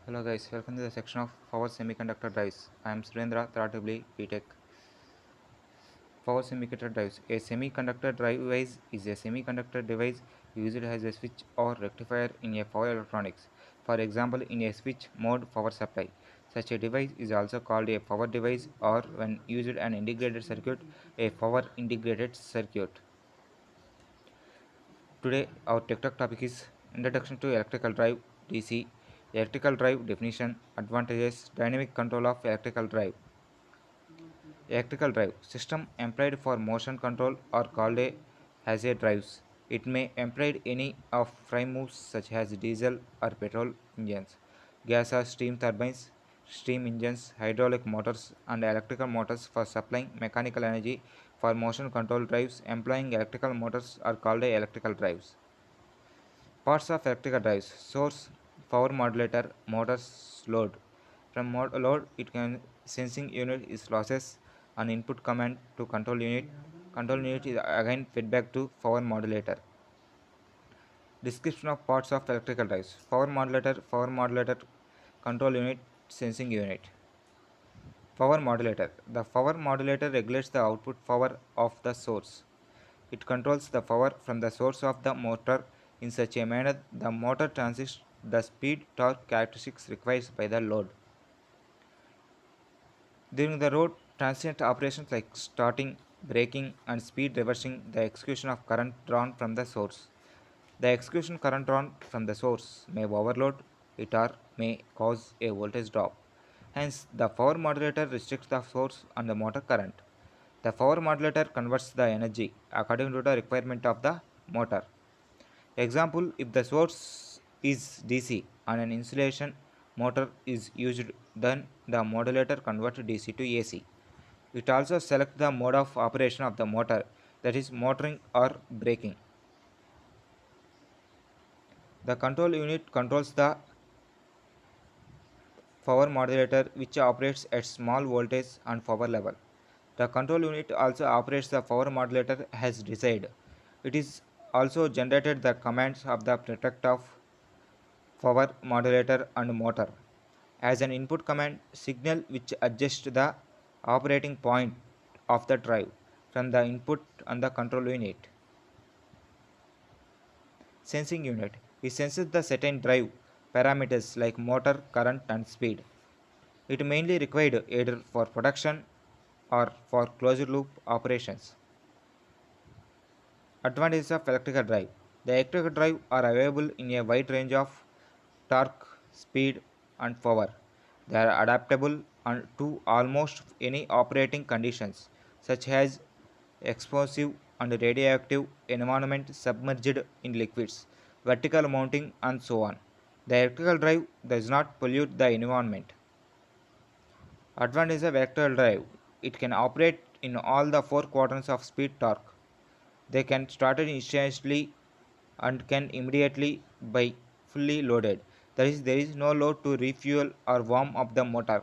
Hello guys, welcome to the section of power semiconductor drives. I am Surendra Tratubli, BTech. Power semiconductor drives. A semiconductor device is a semiconductor device used as a switch or rectifier in a power electronics. For example, in a switch mode power supply. Such a device is also called a power device or when used an integrated circuit, a power integrated circuit. Today our tech talk topic is Introduction to Electrical Drive DC, Electrical Drive definition, advantages, dynamic control of electrical drive. Electrical drive system employed for motion control are called as a drives. It may employ any of prime moves such as diesel or petrol engines, gas or steam turbines, steam engines, hydraulic motors, and electrical motors for supplying mechanical energy. For motion control drives employing electrical motors are called electrical drives. Parts of electrical drives: source, power modulator, motors, load. From load, it can sensing unit is losses, an input command to control unit. Control unit is again feedback to power modulator. Description of parts of electrical drives: power modulator, control unit, sensing unit. Power modulator. The power modulator regulates the output power of the source. It controls the power from the source of the motor in such a manner the motor transits the speed torque characteristics required by the load. During the road transient operations like starting, braking, and speed reversing the execution of current drawn from the source. The execution current drawn from the source may overload it or may cause a voltage drop. Hence, the power modulator restricts the source and the motor current. The power modulator converts the energy according to the requirement of the motor. Example, if the source is DC and an insulation motor is used, then the modulator converts DC to AC. It also selects the mode of operation of the motor, that is motoring or braking. The control unit controls the power modulator which operates at small voltage and power level. The control unit also operates the power modulator as desired. It is also generated the commands of the protect of power modulator and motor. As an input command signal which adjusts the operating point of the drive from the input and the control unit. Sensing unit. It senses the certain drive parameters like motor, current and speed. It mainly required either for production or for closed loop operations. Advantages of electrical drive. The electrical drive are available in a wide range of torque, speed, and power. They are adaptable to almost any operating conditions, such as explosive and radioactive environment submerged in liquids, vertical mounting, and so on. The electrical drive does not pollute the environment. Advantage of electrical drive. It can operate in all the four quadrants of speed torque. They can start instantaneously and can immediately be fully loaded. That is, there is no load to refuel or warm up the motor.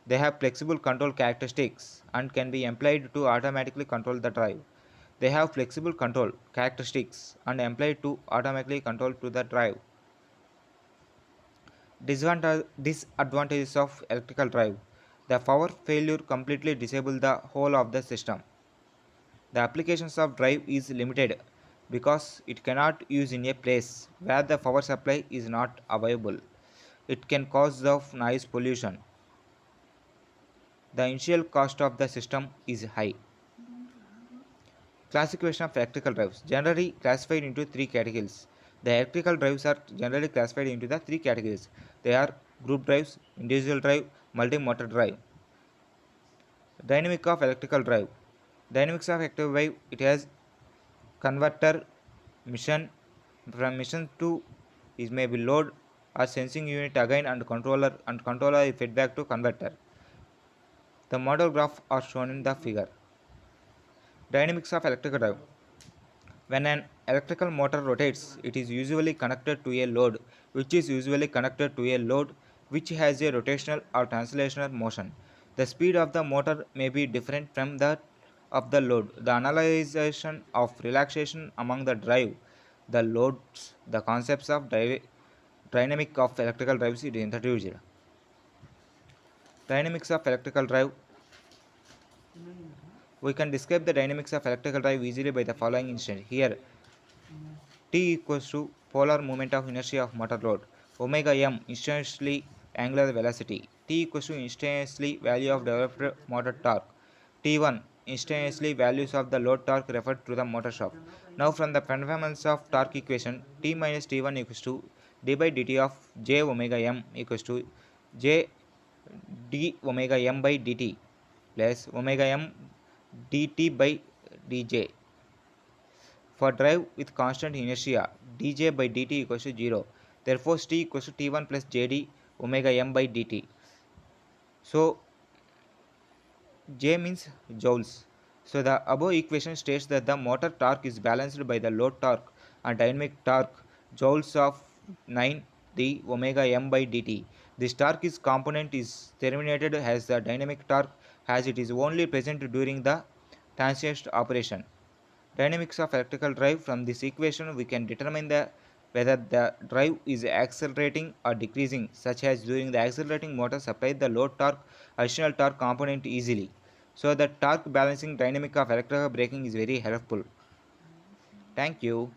They have flexible control characteristics and can be employed to automatically control the drive. They have flexible control characteristics and employed to automatically control to the drive. Disadvantages of electrical drive. The power failure completely disable the whole of the system. The applications of drive is limited because it cannot use in a place where the power supply is not available. It can cause of noise pollution. The initial cost of the system is high. Classification of electrical drives generally classified into three categories. The electrical drives are generally classified into the three categories. They are group drives, individual drive, multi-motor drive. Dynamic of electrical drive. Dynamics of electrical drive, it has converter, mission. From mission to is may be load or sensing unit again and controller is feedback to converter. The model graph are shown in the figure. Dynamics of electrical drive. When an electrical motor rotates, it is usually connected to a load, which is usually connected to a load which has a rotational or translational motion. The speed of the motor may be different from that of the load. The analyzation of relaxation among the drive, the loads, the concepts of dynamic of electrical drives is introduced. Dynamics of electrical drive. We can describe the dynamics of electrical drive easily by the following instant. Here, T equals to polar moment of inertia of motor load. Omega m instantaneously angular velocity. T equals to instantaneously value of developed motor torque. T1 instantaneously values of the load torque referred to the motor shaft. Now from the fundamentals of torque equation, T minus T1 equals to d by dt of j omega m equals to j d omega m by dt plus omega m dt by dj. For drive with constant inertia, dj by dt equals to 0. Therefore, t equals to t1 plus jd omega m by dt. So, J means joules. So, the above equation states that the motor torque is balanced by the load torque and dynamic torque joules of 9 the omega m by dt. This torque is component is terminated as the dynamic torque as it is only present during the transient operation. Dynamics of electrical drive. From this equation we can determine whether the drive is accelerating or decreasing, such as during the accelerating motor supply the load torque additional torque component easily. So the torque balancing dynamic of electrical braking is very helpful. Thank you.